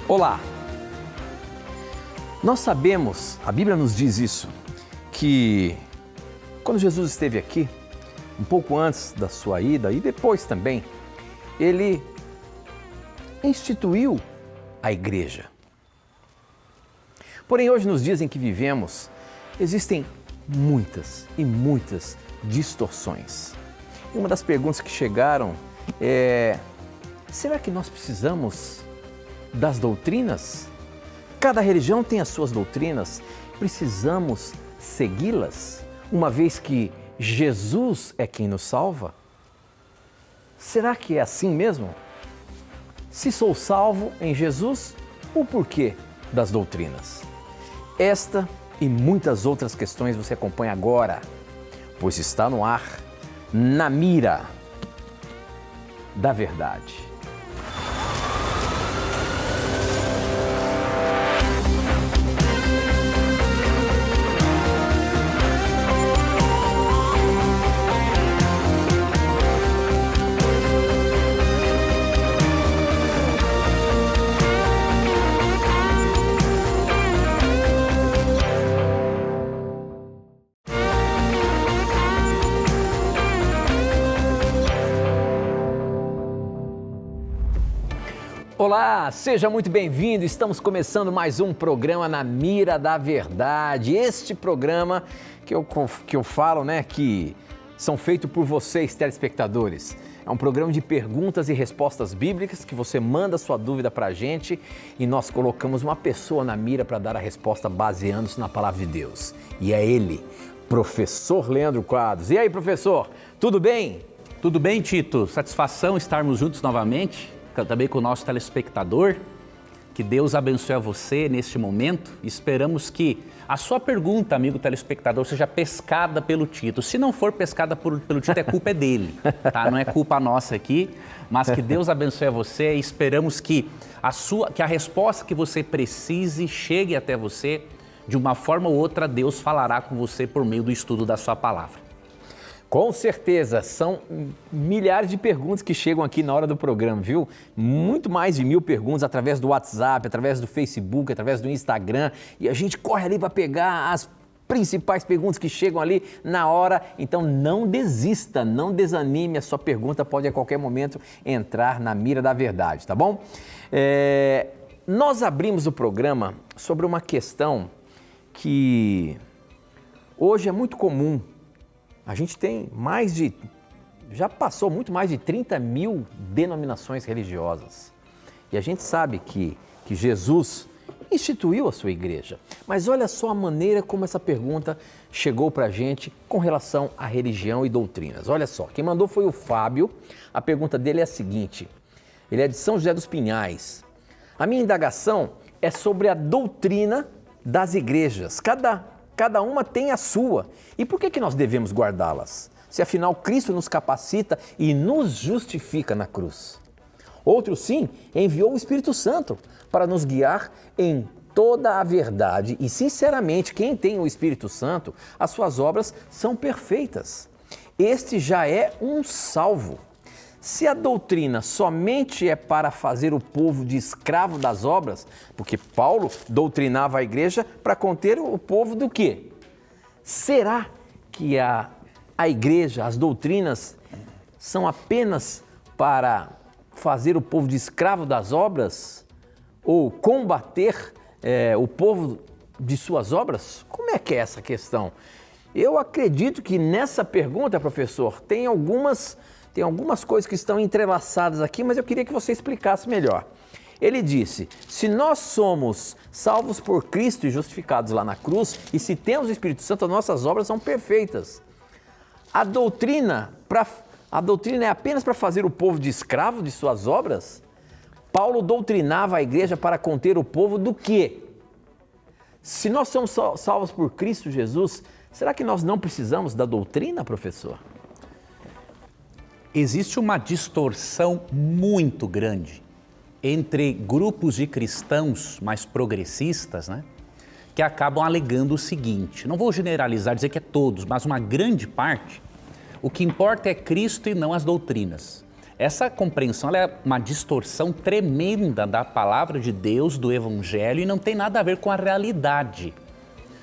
Olá! Nós sabemos, a Bíblia nos diz isso, que quando Jesus esteve aqui, um pouco antes da sua ida e depois também, Ele instituiu a igreja. Porém, hoje nos dias em que vivemos, existem muitas e muitas distorções. Uma das perguntas que chegaram é: será que nós precisamos das doutrinas? Cada religião tem as suas doutrinas, precisamos segui-las, uma vez que Jesus é quem nos salva? Será que é assim mesmo? Se sou salvo em Jesus, o porquê das doutrinas? Esta e muitas outras questões você acompanha agora, pois está no ar, na mira da verdade. Olá, seja muito bem-vindo. Estamos começando mais um programa Na Mira da Verdade. Este programa que eu falo, que são feitos por vocês, telespectadores. É um programa de perguntas e respostas bíblicas que você manda sua dúvida para a gente e nós colocamos uma pessoa na mira para dar a resposta baseando-se na palavra de Deus. E é ele, professor Leandro Quadros. E aí, professor, tudo bem? Tudo bem, Tito? Satisfação estarmos juntos novamente. Também com o nosso telespectador, que Deus abençoe a você neste momento. Esperamos que a sua pergunta, amigo telespectador, seja pescada pelo Tito. Se não for pescada pelo Tito, a culpa é dele, tá? Não é culpa nossa aqui, mas que Deus abençoe a você e esperamos que a resposta que você precise chegue até você. De uma forma ou outra, Deus falará com você por meio do estudo da sua palavra. Com certeza, são milhares de perguntas que chegam aqui na hora do programa, viu? Muito mais de 1000 perguntas através do WhatsApp, através do Facebook, através do Instagram. E a gente corre ali para pegar as principais perguntas que chegam ali na hora. Então não desista, não desanime, a sua pergunta pode a qualquer momento entrar na mira da verdade, tá bom? Nós abrimos o programa sobre uma questão que hoje é muito comum. A gente tem já passou muito mais de 30 mil denominações religiosas. E a gente sabe que Jesus instituiu a sua igreja. Mas olha só a maneira como essa pergunta chegou para a gente com relação à religião e doutrinas. Olha só, quem mandou foi o Fábio. A pergunta dele é a seguinte, ele é de São José dos Pinhais. A minha indagação é sobre a doutrina das igrejas. Cada uma tem a sua. E por que nós devemos guardá-las? Se afinal Cristo nos capacita e nos justifica na cruz. Outro sim, enviou o Espírito Santo para nos guiar em toda a verdade. E sinceramente, quem tem o Espírito Santo, as suas obras são perfeitas. Este já é um salvo. Se a doutrina somente é para fazer o povo de escravo das obras, porque Paulo doutrinava a igreja para conter o povo do quê? Será que a igreja, as doutrinas, são apenas para fazer o povo de escravo das obras? Ou combater o povo de suas obras? Como é que é essa questão? Eu acredito que nessa pergunta, professor, tem algumas coisas que estão entrelaçadas aqui, mas eu queria que você explicasse melhor. Ele disse, se nós somos salvos por Cristo e justificados lá na cruz, e se temos o Espírito Santo, as nossas obras são perfeitas. A doutrina é apenas para fazer o povo de escravo de suas obras? Paulo doutrinava a igreja para conter o povo do quê? Se nós somos salvos por Cristo Jesus, será que nós não precisamos da doutrina, professor? Existe uma distorção muito grande entre grupos de cristãos mais progressistas, que acabam alegando o seguinte, não vou generalizar, dizer que é todos, mas uma grande parte, o que importa é Cristo e não as doutrinas. Essa compreensão ela é uma distorção tremenda da palavra de Deus, do Evangelho, e não tem nada a ver com a realidade.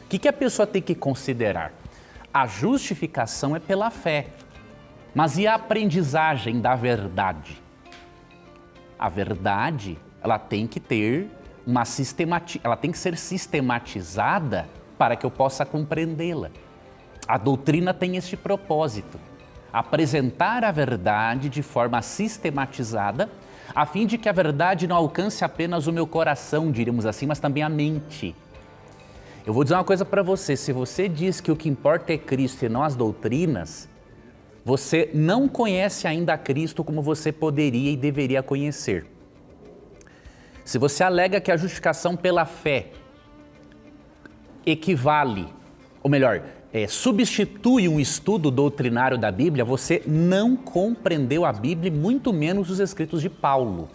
O que a pessoa tem que considerar? A justificação é pela fé, mas e a aprendizagem da verdade? A verdade, ela tem que ter ela tem que ser sistematizada para que eu possa compreendê-la. A doutrina tem este propósito, apresentar a verdade de forma sistematizada, a fim de que a verdade não alcance apenas o meu coração, diríamos assim, mas também a mente. Eu vou dizer uma coisa para você, se você diz que o que importa é Cristo e não as doutrinas, você não conhece ainda a Cristo como você poderia e deveria conhecer. Se você alega que a justificação pela fé equivale, ou melhor, substitui um estudo doutrinário da Bíblia, você não compreendeu a Bíblia, muito menos os escritos de Paulo.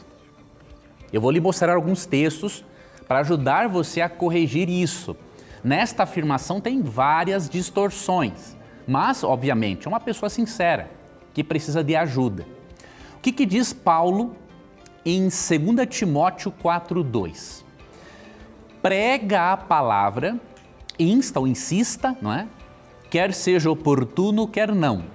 Eu vou lhe mostrar alguns textos para ajudar você a corrigir isso. Nesta afirmação tem várias distorções, mas, obviamente, é uma pessoa sincera, que precisa de ajuda. O que diz Paulo em 2 Timóteo 4:2? Prega a palavra, insta ou insista, não é? Quer seja oportuno, quer não.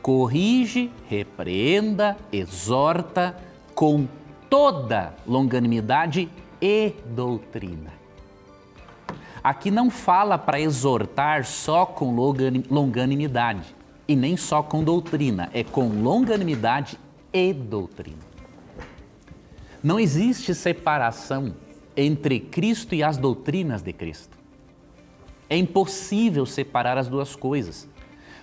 Corrige, repreenda, exorta com toda longanimidade e doutrina. Aqui não fala para exortar só com longanimidade e nem só com doutrina, é com longanimidade e doutrina. Não existe separação entre Cristo e as doutrinas de Cristo. É impossível separar as duas coisas,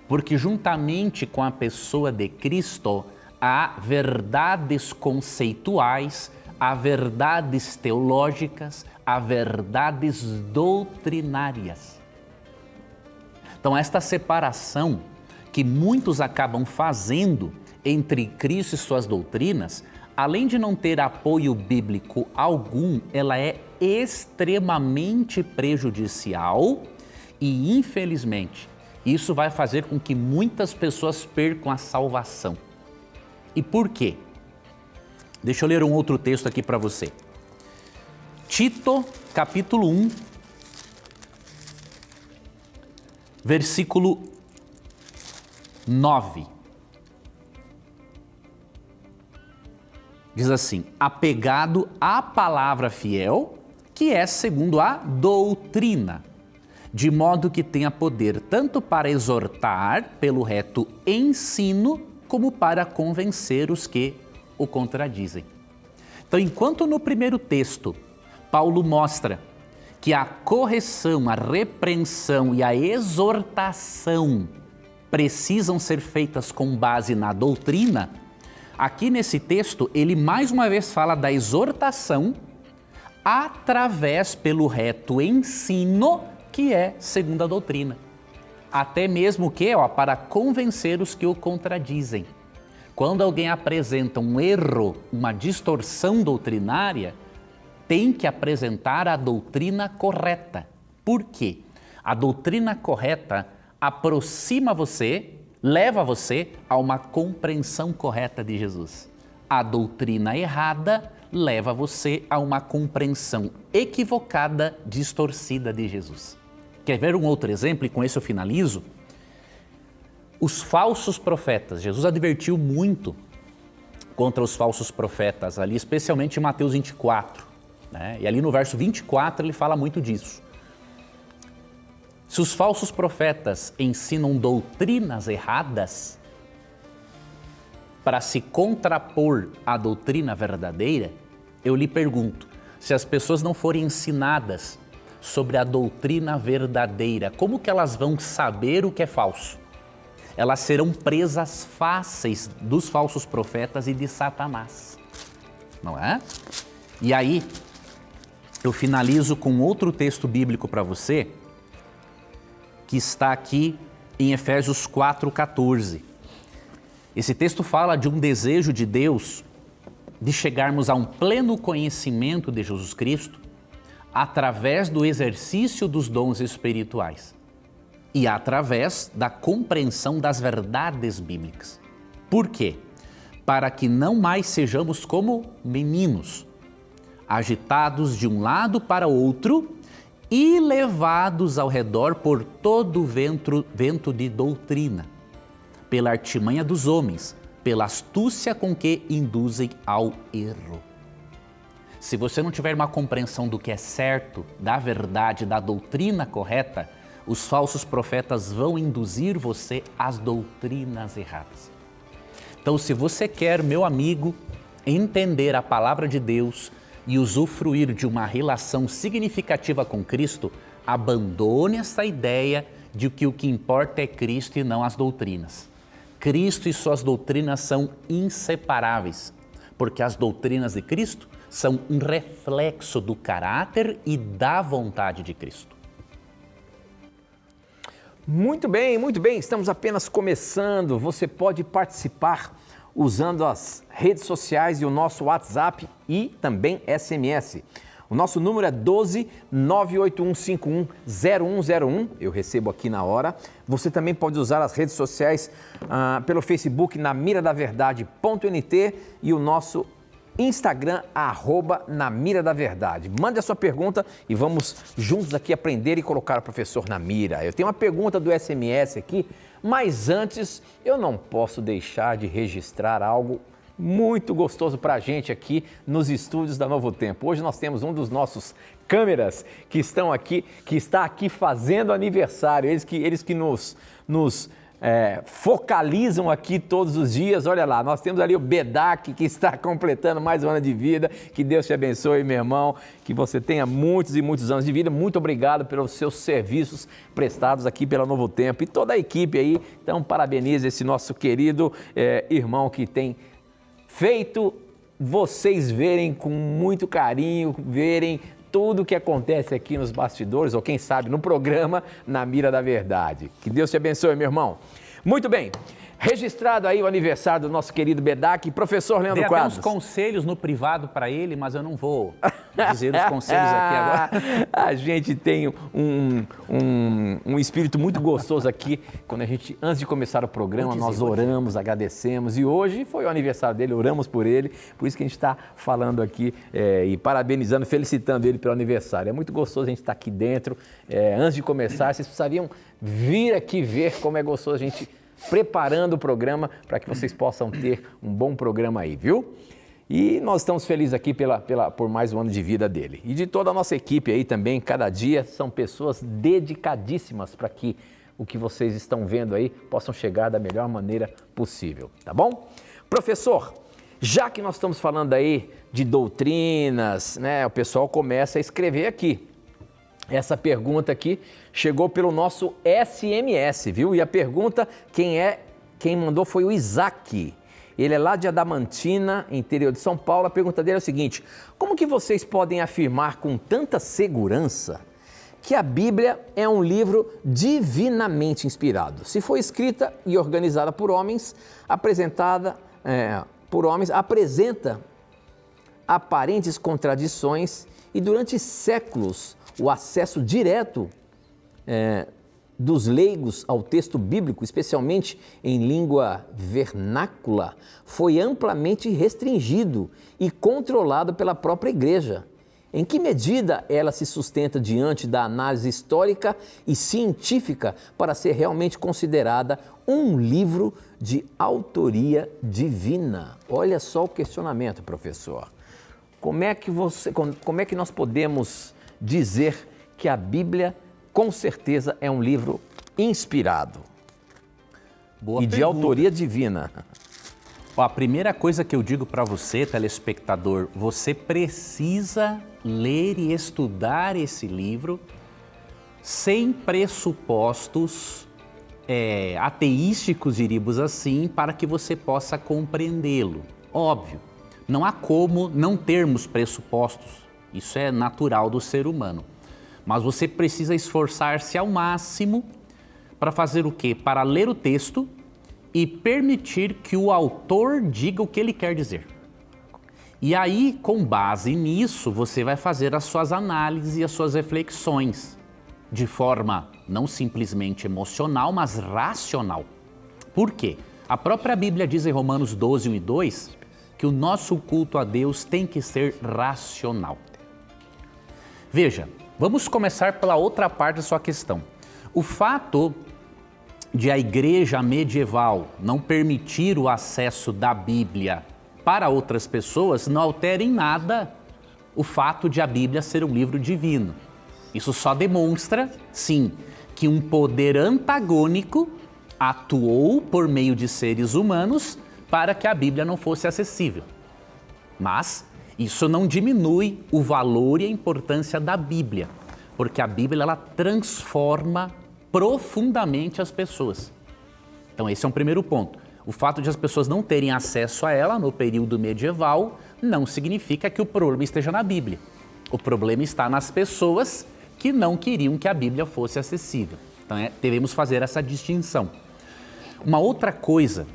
porque juntamente com a pessoa de Cristo há verdades conceituais, há verdades teológicas, há verdades doutrinárias. Então, esta separação que muitos acabam fazendo entre Cristo e suas doutrinas, além de não ter apoio bíblico algum, ela é extremamente prejudicial e, infelizmente, isso vai fazer com que muitas pessoas percam a salvação. E por quê? Deixa eu ler um outro texto aqui para você. Tito, capítulo 1, versículo 9. Diz assim: apegado à palavra fiel, que é segundo a doutrina, de modo que tenha poder tanto para exortar pelo reto ensino, como para convencer os que o contradizem. Então, enquanto no primeiro texto, Paulo mostra que a correção, a repreensão e a exortação precisam ser feitas com base na doutrina, aqui nesse texto ele mais uma vez fala da exortação através pelo reto ensino, que é segundo a doutrina. Até mesmo que, para convencer os que o contradizem. Quando alguém apresenta um erro, uma distorção doutrinária, tem que apresentar a doutrina correta. Por quê? A doutrina correta aproxima você, leva você a uma compreensão correta de Jesus. A doutrina errada leva você a uma compreensão equivocada, distorcida de Jesus. Quer ver um outro exemplo? E com esse eu finalizo. Os falsos profetas. Jesus advertiu muito contra os falsos profetas ali, especialmente em Mateus 24. Né? E ali no verso 24 ele fala muito disso. Se os falsos profetas ensinam doutrinas erradas para se contrapor à doutrina verdadeira, eu lhe pergunto, se as pessoas não forem ensinadas sobre a doutrina verdadeira, como que elas vão saber o que é falso? Elas serão presas fáceis dos falsos profetas e de Satanás, não é? E aí, eu finalizo com outro texto bíblico para você, que está aqui em Efésios 4:14. Esse texto fala de um desejo de Deus de chegarmos a um pleno conhecimento de Jesus Cristo através do exercício dos dons espirituais e através da compreensão das verdades bíblicas. Por quê? para que não mais sejamos como meninos, agitados de um lado para outro e levados ao redor por todo o vento de doutrina, pela artimanha dos homens, pela astúcia com que induzem ao erro. Se você não tiver uma compreensão do que é certo, da verdade, da doutrina correta, os falsos profetas vão induzir você às doutrinas erradas. Então, se você quer, meu amigo, entender a palavra de Deus e usufruir de uma relação significativa com Cristo, abandone essa ideia de que o que importa é Cristo e não as doutrinas. Cristo e suas doutrinas são inseparáveis, porque as doutrinas de Cristo são um reflexo do caráter e da vontade de Cristo. Muito bem, estamos apenas começando. Você pode participar usando as redes sociais e o nosso WhatsApp e também SMS. O nosso número é 12 98151 0101, eu recebo aqui na hora. Você também pode usar as redes sociais pelo Facebook namiradaverdade.nt e o nosso Instagram, @namiradaverdade. Mande a sua pergunta e vamos juntos aqui aprender e colocar o professor na mira. Eu tenho uma pergunta do SMS aqui, mas antes eu não posso deixar de registrar algo muito gostoso para a gente aqui nos estúdios da Novo Tempo. Hoje nós temos um dos nossos câmeras que está aqui fazendo aniversário, eles que nos focalizam aqui todos os dias. Olha lá, nós temos ali o Bedak, que está completando mais um ano de vida. Que Deus te abençoe, meu irmão, que você tenha muitos e muitos anos de vida. Muito obrigado pelos seus serviços prestados aqui pela Novo Tempo e toda a equipe aí. Então, parabenizo esse nosso querido irmão que tem feito vocês verem com muito carinho, verem tudo o que acontece aqui nos bastidores, ou quem sabe no programa Na Mira da Verdade. Que Deus te abençoe, meu irmão. Muito bem, registrado aí o aniversário do nosso querido Bedak, professor Leandro Quadros. Dei até uns conselhos no privado para ele, mas eu não vou dizer os conselhos aqui agora. A gente tem um espírito muito gostoso aqui, quando a gente, antes de começar o programa, nós oramos, agradecemos, e hoje foi o aniversário dele, oramos por ele, por isso que a gente está falando aqui e parabenizando, felicitando ele pelo aniversário. É muito gostoso a gente estar aqui dentro. Antes de começar, vocês precisariam vir aqui ver como é gostoso a gente preparando o programa para que vocês possam ter um bom programa aí, viu? E nós estamos felizes aqui por mais um ano de vida dele. E de toda a nossa equipe aí também, cada dia são pessoas dedicadíssimas para que o que vocês estão vendo aí possam chegar da melhor maneira possível, tá bom? Professor, já que nós estamos falando aí de doutrinas, né, o pessoal começa a escrever aqui. Essa pergunta aqui chegou pelo nosso SMS, viu? E a pergunta, quem mandou foi o Isaac. Ele é lá de Adamantina, interior de São Paulo. A pergunta dele é o seguinte: como que vocês podem afirmar com tanta segurança que a Bíblia é um livro divinamente inspirado? Se foi escrita e organizada por homens, apresenta aparentes contradições e durante séculos o acesso direto dos leigos ao texto bíblico, especialmente em língua vernácula, foi amplamente restringido e controlado pela própria igreja. Em que medida ela se sustenta diante da análise histórica e científica para ser realmente considerada um livro de autoria divina? Olha só o questionamento, professor. Como é que nós podemos dizer que a Bíblia, com certeza, é um livro inspirado Boa e de pergunta. autoria divina? A primeira coisa que eu digo para você, telespectador, você precisa ler e estudar esse livro sem pressupostos ateísticos, diríamos assim, para que você possa compreendê-lo. Óbvio, não há como não termos pressupostos. Isso é natural do ser humano. Mas você precisa esforçar-se ao máximo para fazer o quê? Para ler o texto e permitir que o autor diga o que ele quer dizer. E aí, com base nisso, você vai fazer as suas análises e as suas reflexões de forma não simplesmente emocional, mas racional. Por quê? A própria Bíblia diz em Romanos 12, 1 e 2, que o nosso culto a Deus tem que ser racional. Veja, vamos começar pela outra parte da sua questão. O fato de a igreja medieval não permitir o acesso da Bíblia para outras pessoas não altera em nada o fato de a Bíblia ser um livro divino. Isso só demonstra, sim, que um poder antagônico atuou por meio de seres humanos para que a Bíblia não fosse acessível. Mas isso não diminui o valor e a importância da Bíblia, porque a Bíblia ela transforma profundamente as pessoas. Então esse é um primeiro ponto. O fato de as pessoas não terem acesso a ela no período medieval não significa que o problema esteja na Bíblia. O problema está nas pessoas que não queriam que a Bíblia fosse acessível. Então devemos fazer essa distinção. Uma outra coisa,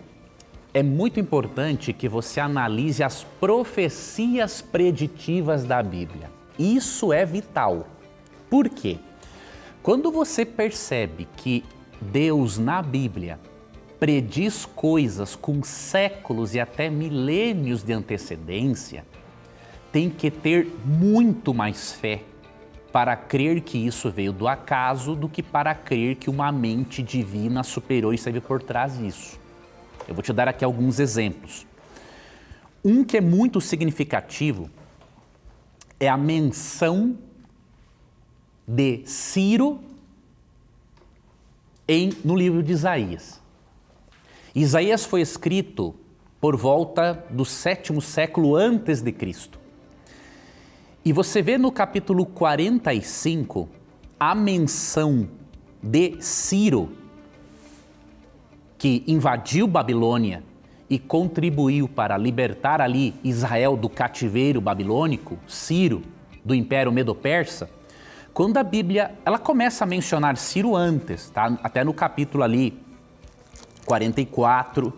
é muito importante que você analise as profecias preditivas da Bíblia. Isso é vital. Por quê? Quando você percebe que Deus na Bíblia prediz coisas com séculos e até milênios de antecedência, tem que ter muito mais fé para crer que isso veio do acaso do que para crer que uma mente divina superior esteve por trás disso. Eu vou te dar aqui alguns exemplos. Um que é muito significativo é a menção de Ciro no livro de Isaías. Isaías foi escrito por volta do 7º século antes de Cristo. E você vê no capítulo 45 a menção de Ciro, que invadiu Babilônia e contribuiu para libertar ali Israel do cativeiro babilônico, Ciro, do Império Medo-Persa. Quando a Bíblia, ela começa a mencionar Ciro antes, tá? Até no capítulo ali 44,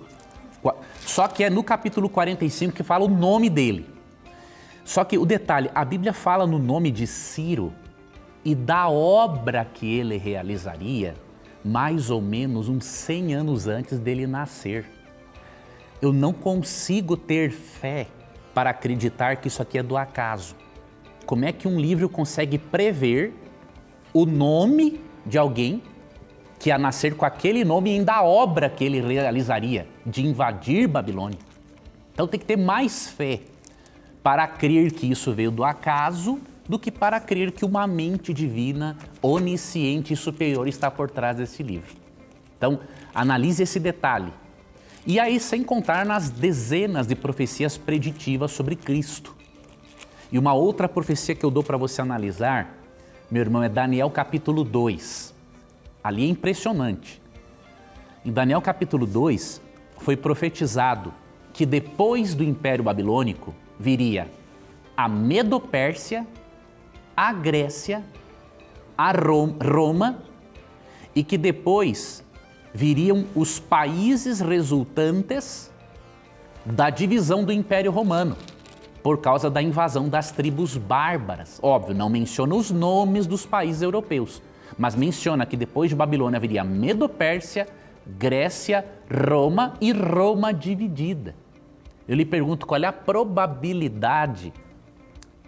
só que é no capítulo 45 que fala o nome dele. Só que o detalhe, a Bíblia fala no nome de Ciro e da obra que ele realizaria mais ou menos uns 100 anos antes dele nascer. Eu não consigo ter fé para acreditar que isso aqui é do acaso. Como é que um livro consegue prever o nome de alguém que ia nascer com aquele nome e ainda a obra que ele realizaria de invadir Babilônia? Então tem que ter mais fé para crer que isso veio do acaso do que para crer que uma mente divina, onisciente e superior está por trás desse livro. Então, analise esse detalhe. E aí, sem contar nas dezenas de profecias preditivas sobre Cristo. E uma outra profecia que eu dou para você analisar, meu irmão, é Daniel capítulo 2. Ali é impressionante. Em Daniel capítulo 2, foi profetizado que depois do Império Babilônico viria a Medo-Pérsia, a Grécia, a Roma, e que depois viriam os países resultantes da divisão do Império Romano, por causa da invasão das tribos bárbaras. Óbvio, não menciona os nomes dos países europeus, mas menciona que depois de Babilônia viria Medo-Pérsia, Grécia, Roma e Roma dividida. Eu lhe pergunto, qual é a probabilidade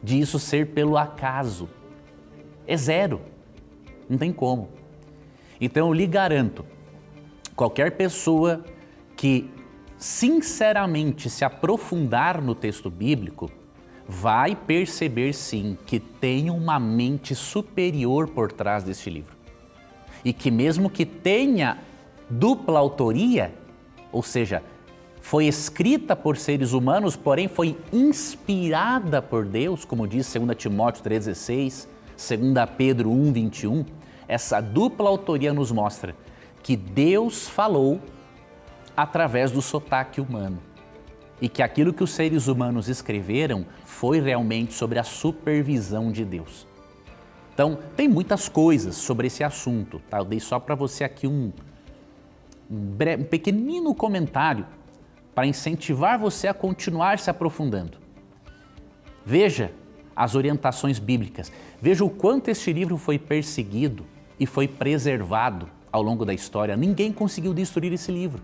de isso ser pelo acaso? É zero. Não tem como. Então eu lhe garanto, qualquer pessoa que sinceramente se aprofundar no texto bíblico vai perceber sim que tem uma mente superior por trás deste livro. E que mesmo que tenha dupla autoria, ou seja, foi escrita por seres humanos, porém foi inspirada por Deus, como diz 2 Timóteo 3,16, 2 Pedro 1,21, essa dupla autoria nos mostra que Deus falou através do sotaque humano e que aquilo que os seres humanos escreveram foi realmente sobre a supervisão de Deus. Então, tem muitas coisas sobre esse assunto, tá? Eu dei só para você aqui um pequenino comentário para incentivar você a continuar se aprofundando. Veja as orientações bíblicas, veja o quanto este livro foi perseguido e foi preservado ao longo da história. Ninguém conseguiu destruir esse livro.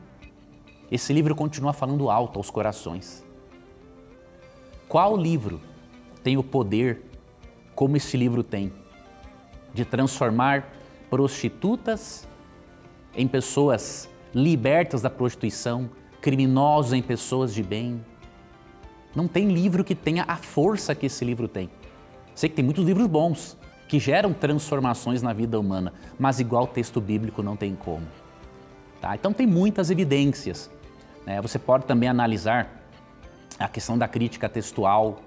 esse livro continua falando alto aos corações. Qual livro tem o poder, como esse livro tem, de transformar prostitutas em pessoas libertas da prostituição, criminosos em pessoas de bem? Não tem livro que tenha a força que esse livro tem. Sei que tem muitos livros bons, que geram transformações na vida humana, mas igual o texto bíblico não tem como. Tá? Então tem muitas evidências. Né? Você pode também analisar a questão da crítica textual,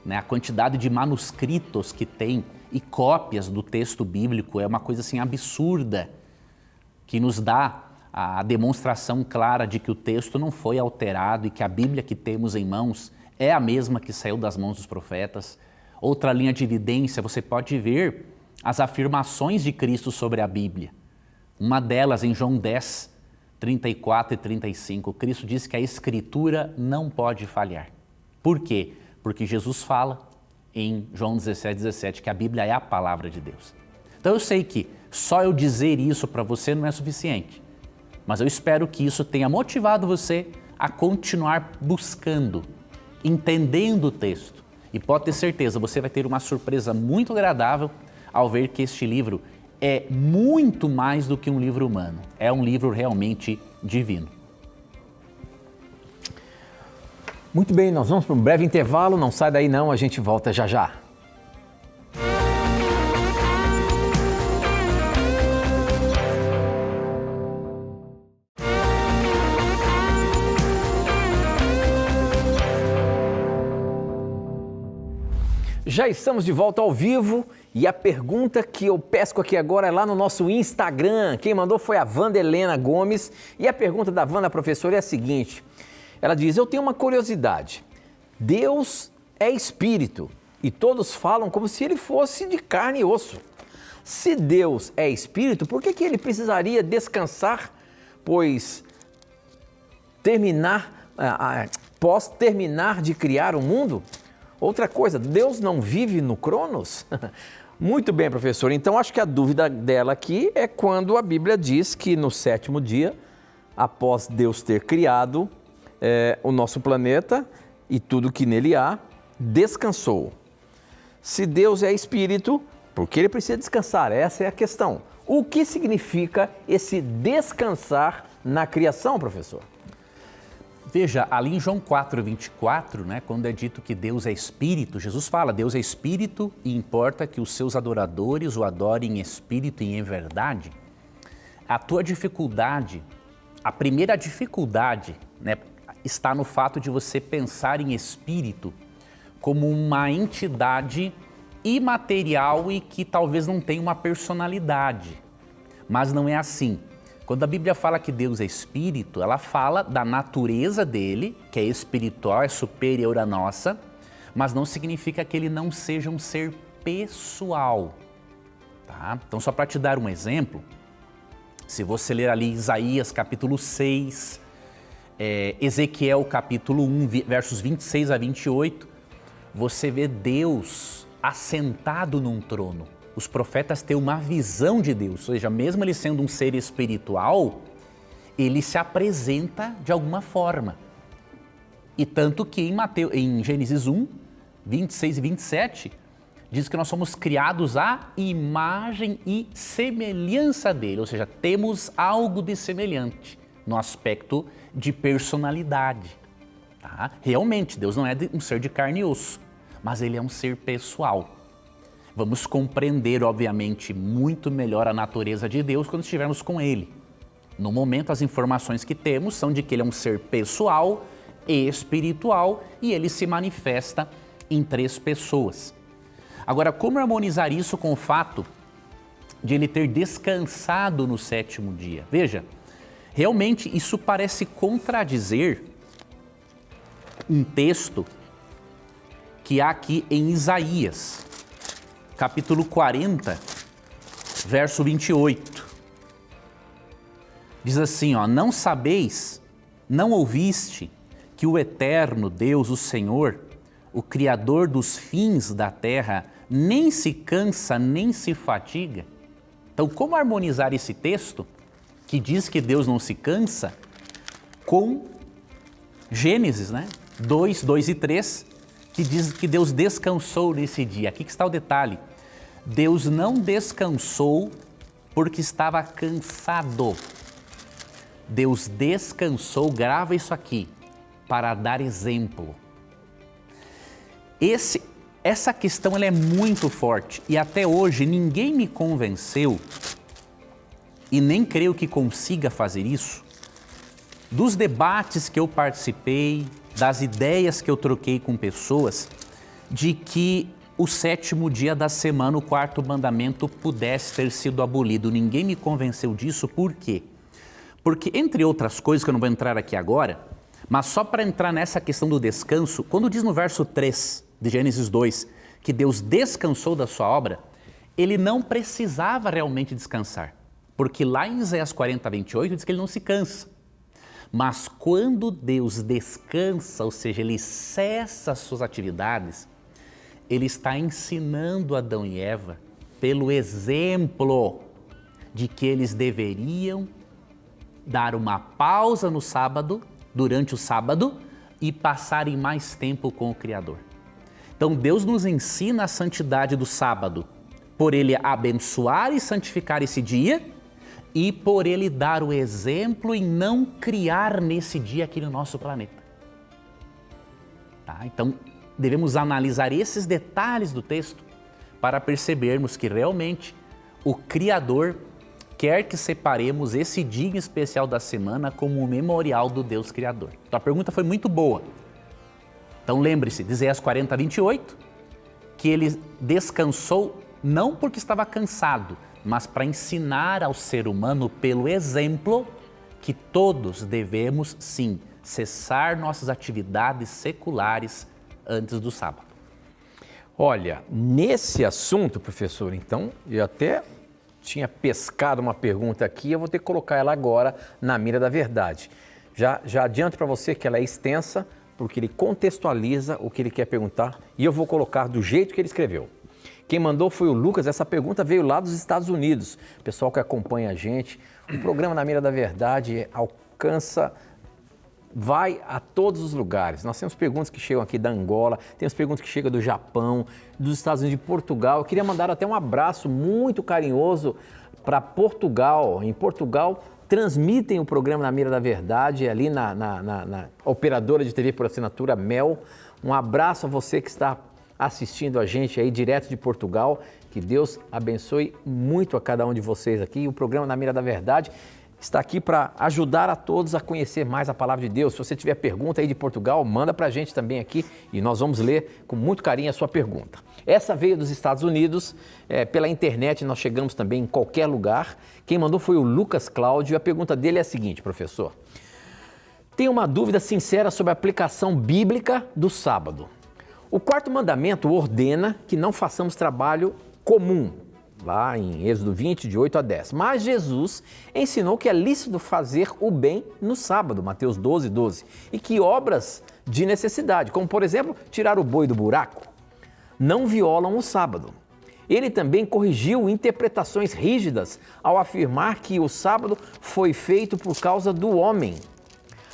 né? A quantidade de manuscritos que tem e cópias do texto bíblico é uma coisa assim absurda, que nos dá a demonstração clara de que o texto não foi alterado e que a Bíblia que temos em mãos é a mesma que saiu das mãos dos profetas. Outra linha de evidência, você pode ver as afirmações de Cristo sobre a Bíblia. Uma delas em João 10, 34 e 35, Cristo diz que a Escritura não pode falhar. Por quê? Porque Jesus fala em João 17, 17, que a Bíblia é a palavra de Deus. Então eu sei que só eu dizer isso para você não é suficiente, mas eu espero que isso tenha motivado você a continuar buscando, entendendo o texto. E pode ter certeza, você vai ter uma surpresa muito agradável ao ver que este livro é muito mais do que um livro humano. É um livro realmente divino. Muito bem, nós vamos para um breve intervalo. Não sai daí não, a gente volta já já. Já estamos de volta ao vivo e a pergunta que eu pesco aqui agora é lá no nosso Instagram. Quem mandou foi a Wanda Helena Gomes e a pergunta da Wanda, professora, é a seguinte. Ela diz, eu tenho uma curiosidade. Deus é espírito e todos falam como se ele fosse de carne e osso. Se Deus é espírito, por que ele precisaria descansar, pois após terminar de criar o mundo? Outra coisa, Deus não vive no Cronos? Muito bem, professor. Então, acho que a dúvida dela aqui é quando a Bíblia diz que no sétimo dia, após Deus ter criado o nosso planeta e tudo que nele há, descansou. Se Deus é espírito, por que ele precisa descansar? Essa é a questão. O que significa esse descansar na criação, professor? Veja, ali em João 4, 24, né, quando é dito que Deus é espírito, Jesus fala, Deus é espírito e importa que os seus adoradores o adorem em espírito e em verdade. A tua dificuldade, a primeira dificuldade, né, está no fato de você pensar em espírito como uma entidade imaterial e que talvez não tenha uma personalidade. Mas não é assim. Quando a Bíblia fala que Deus é espírito, ela fala da natureza dele, que é espiritual, é superior à nossa, mas não significa que ele não seja um ser pessoal. Tá? Então, só para te dar um exemplo, se você ler ali Isaías capítulo 6, Ezequiel capítulo 1, versos 26 a 28, você vê Deus assentado num trono. Os profetas têm uma visão de Deus, ou seja, mesmo ele sendo um ser espiritual, ele se apresenta de alguma forma. E tanto que em Gênesis 1, 26 e 27, diz que nós somos criados à imagem e semelhança dele, ou seja, temos algo de semelhante no aspecto de personalidade. Tá? Realmente, Deus não é um ser de carne e osso, mas ele é um ser pessoal. Vamos compreender, obviamente, muito melhor a natureza de Deus quando estivermos com Ele. No momento, as informações que temos são de que Ele é um ser pessoal e espiritual e Ele se manifesta em 3 pessoas. Agora, como harmonizar isso com o fato de Ele ter descansado no 7º dia? Veja, realmente isso parece contradizer um texto que há aqui em Isaías, capítulo 40, verso 28. Diz assim, não sabeis, não ouviste que o eterno Deus, o Senhor, o Criador dos fins da terra, nem se cansa, nem se fatiga? Então, como harmonizar esse texto, que diz que Deus não se cansa, com Gênesis, né? 2, 2 e 3, que diz que Deus descansou nesse dia. Aqui que está o detalhe. Deus não descansou porque estava cansado. Deus descansou, grava isso aqui, para dar exemplo. Essa questão ela é muito forte e até hoje ninguém me convenceu, e nem creio que consiga fazer isso, dos debates que eu participei, das ideias que eu troquei com pessoas, de que o 7º dia da semana, o 4º mandamento, pudesse ter sido abolido. Ninguém me convenceu disso, por quê? Porque, entre outras coisas, que eu não vou entrar aqui agora, mas só para entrar nessa questão do descanso, quando diz no verso 3 de Gênesis 2, que Deus descansou da sua obra, ele não precisava realmente descansar. Porque lá em Isaías 40, 28, diz que ele não se cansa. Mas quando Deus descansa, ou seja, ele cessa as suas atividades, ele está ensinando Adão e Eva, pelo exemplo de que eles deveriam dar uma pausa no sábado, durante o sábado, e passarem mais tempo com o Criador. Então Deus nos ensina a santidade do sábado, por ele abençoar e santificar esse dia, e por ele dar o exemplo em não criar nesse dia aqui no nosso planeta. Tá? Então, devemos analisar esses detalhes do texto para percebermos que realmente o Criador quer que separemos esse dia especial da semana como um memorial do Deus Criador. Então, a pergunta foi muito boa. Então, lembre-se, de Isaías 40, 28, que ele descansou não porque estava cansado, mas para ensinar ao ser humano, pelo exemplo, que todos devemos, sim, cessar nossas atividades seculares antes do sábado. Olha, nesse assunto, professor, então, eu até tinha pescado uma pergunta aqui, eu vou ter que colocar ela agora na mira da verdade. Já adianto para você que ela é extensa, porque ele contextualiza o que ele quer perguntar e eu vou colocar do jeito que ele escreveu. Quem mandou foi o Lucas, essa pergunta veio lá dos Estados Unidos. Pessoal que acompanha a gente, o programa Na Mira da Verdade vai a todos os lugares. Nós temos perguntas que chegam aqui da Angola, temos perguntas que chegam do Japão, dos Estados Unidos, de Portugal. Eu queria mandar até um abraço muito carinhoso para Portugal. Em Portugal, transmitem o programa Na Mira da Verdade, ali na operadora de TV por assinatura Mel. Um abraço a você que está assistindo a gente aí direto de Portugal. Que Deus abençoe muito a cada um de vocês aqui. O programa Na Mira da Verdade está aqui para ajudar a todos a conhecer mais a palavra de Deus. Se você tiver pergunta aí de Portugal, manda para a gente também aqui e nós vamos ler com muito carinho a sua pergunta. Essa veio dos Estados Unidos, pela internet nós chegamos também em qualquer lugar. Quem mandou foi o Lucas Cláudio e a pergunta dele é a seguinte, professor. Tenho uma dúvida sincera sobre a aplicação bíblica do sábado. O 4º mandamento ordena que não façamos trabalho comum, lá em Êxodo 20, de 8 a 10. Mas Jesus ensinou que é lícito fazer o bem no sábado, Mateus 12, 12. E que obras de necessidade, como por exemplo, tirar o boi do buraco, não violam o sábado. Ele também corrigiu interpretações rígidas ao afirmar que o sábado foi feito por causa do homem.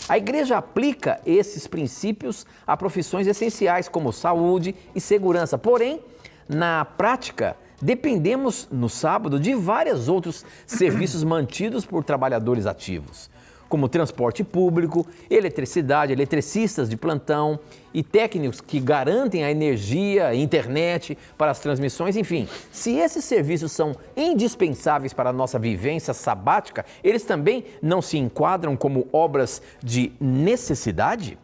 A igreja aplica esses princípios a profissões essenciais como saúde e segurança. Porém, na prática, dependemos no sábado de vários outros serviços mantidos por trabalhadores ativos, como transporte público, eletricidade, eletricistas de plantão e técnicos que garantem a energia, internet para as transmissões, enfim. Se esses serviços são indispensáveis para a nossa vivência sabática, eles também não se enquadram como obras de necessidade?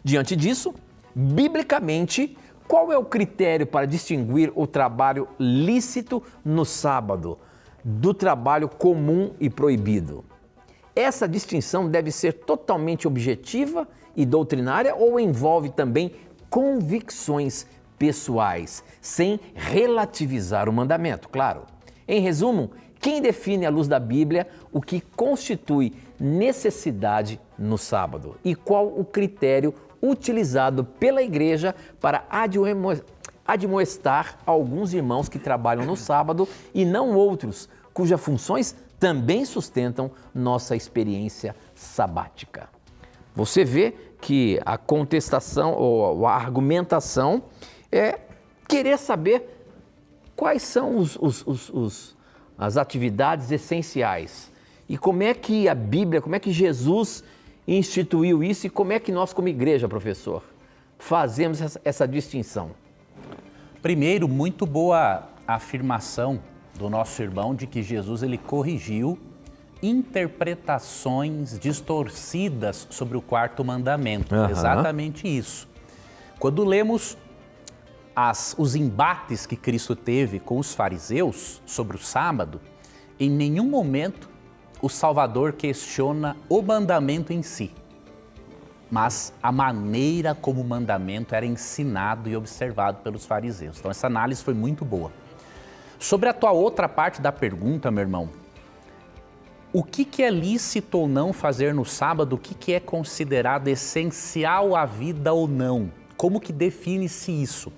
Diante disso, biblicamente, qual é o critério para distinguir o trabalho lícito no sábado do trabalho comum e proibido? Essa distinção deve ser totalmente objetiva e doutrinária ou envolve também convicções pessoais, sem relativizar o mandamento, claro. Em resumo, quem define à luz da Bíblia o que constitui necessidade no sábado? E qual o critério utilizado pela igreja para admoestar alguns irmãos que trabalham no sábado e não outros, cujas funções também sustentam nossa experiência sabática? você vê que a contestação ou a argumentação é querer saber quais são as atividades essenciais e como é que a Bíblia, como é que Jesus instituiu isso e como é que nós como igreja, professor, fazemos essa distinção. Primeiro, muito boa afirmação do nosso irmão de que Jesus ele corrigiu interpretações distorcidas sobre o quarto mandamento. Exatamente isso. Quando lemos os embates que Cristo teve com os fariseus sobre o sábado, em nenhum momento o Salvador questiona o mandamento em si, mas a maneira como o mandamento era ensinado e observado pelos fariseus. Então essa análise foi muito boa. Sobre a tua outra parte da pergunta, meu irmão, o que é lícito ou não fazer no sábado? O que é considerado essencial à vida ou não? Como que define-se isso?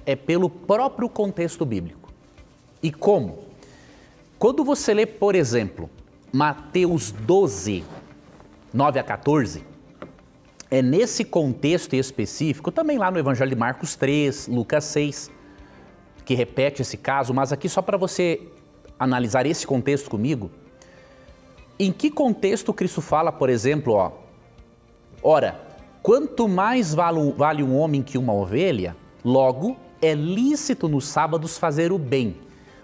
É pelo próprio contexto bíblico. E como? Quando você lê, por exemplo, Mateus 12, 9 a 14, é nesse contexto específico, também lá no Evangelho de Marcos 3, Lucas 6, que repete esse caso, mas aqui só para você analisar esse contexto comigo, em que contexto Cristo fala, por exemplo, ora, quanto mais vale um homem que uma ovelha, logo é lícito nos sábados fazer o bem.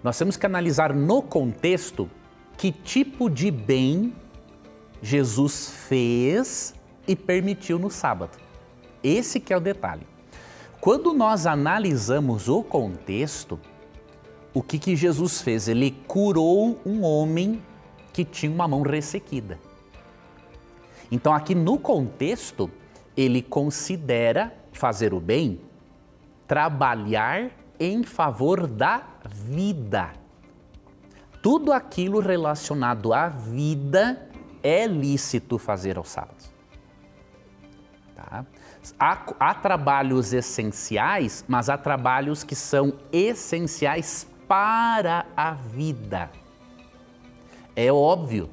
Nós temos que analisar no contexto que tipo de bem Jesus fez e permitiu no sábado. Esse que é o detalhe. Quando nós analisamos o contexto, o que Jesus fez? Ele curou um homem que tinha uma mão ressequida. Então aqui no contexto, ele considera fazer o bem, trabalhar em favor da vida. Tudo aquilo relacionado à vida é lícito fazer aos sábados. Tá? Há trabalhos essenciais, mas há trabalhos que são essenciais para a vida. É óbvio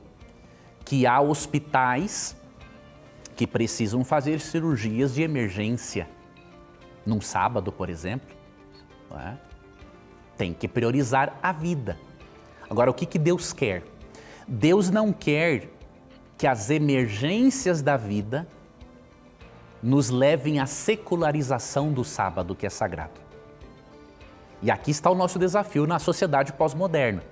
que há hospitais que precisam fazer cirurgias de emergência. Num sábado, por exemplo, não é? Tem que priorizar a vida. Agora, o que Deus quer? Deus não quer que as emergências da vida nos levem à secularização do sábado, que é sagrado. E aqui está o nosso desafio na sociedade pós-moderna.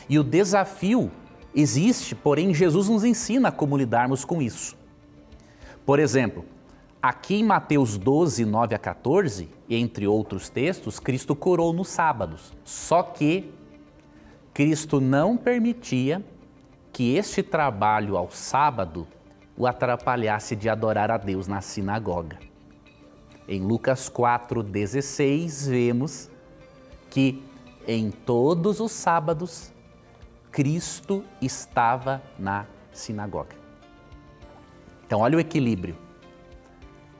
E o desafio existe, porém Jesus nos ensina como lidarmos com isso. Por exemplo, aqui em Mateus 12, 9 a 14, entre outros textos, Cristo curou nos sábados. Só que Cristo não permitia que este trabalho ao sábado o atrapalhasse de adorar a Deus na sinagoga. Em Lucas 4,16, vemos que em todos os sábados, Cristo estava na sinagoga. Então, olha o equilíbrio.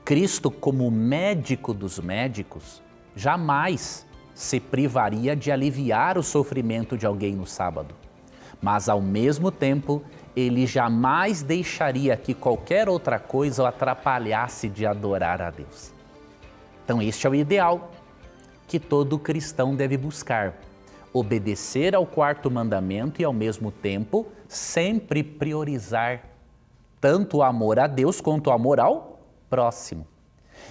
Cristo, como médico dos médicos, jamais se privaria de aliviar o sofrimento de alguém no sábado. Mas, ao mesmo tempo, ele jamais deixaria que qualquer outra coisa o atrapalhasse de adorar a Deus. Então, este é o ideal que todo cristão deve buscar. Obedecer ao quarto mandamento e, ao mesmo tempo, sempre priorizar tanto o amor a Deus quanto o amor ao próximo.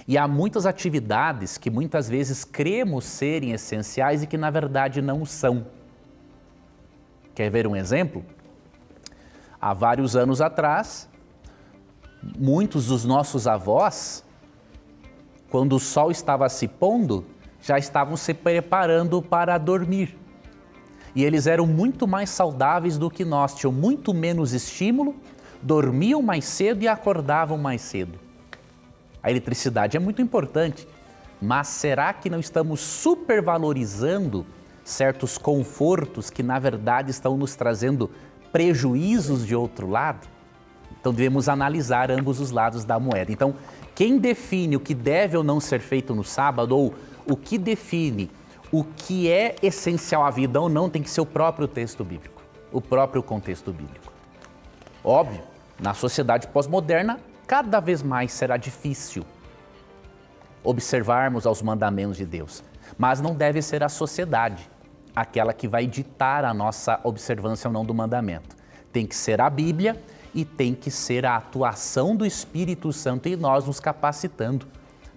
E há muitas atividades que muitas vezes cremos serem essenciais e que, na verdade, não são. Quer ver um exemplo? Há vários anos atrás, muitos dos nossos avós, quando o sol estava se pondo, já estavam se preparando para dormir. E eles eram muito mais saudáveis do que nós, tinham muito menos estímulo, dormiam mais cedo e acordavam mais cedo. A eletricidade é muito importante, mas será que não estamos supervalorizando certos confortos que, na verdade, estão nos trazendo prejuízos de outro lado? Então, devemos analisar ambos os lados da moeda. Então, quem define o que deve ou não ser feito no sábado, ou o que define o que é essencial à vida ou não, tem que ser o próprio texto bíblico, o próprio contexto bíblico. Óbvio, na sociedade pós-moderna, cada vez mais será difícil observarmos aos mandamentos de Deus. Mas não deve ser a sociedade aquela que vai ditar a nossa observância ou não do mandamento. Tem que ser a Bíblia e tem que ser a atuação do Espírito Santo em nós nos capacitando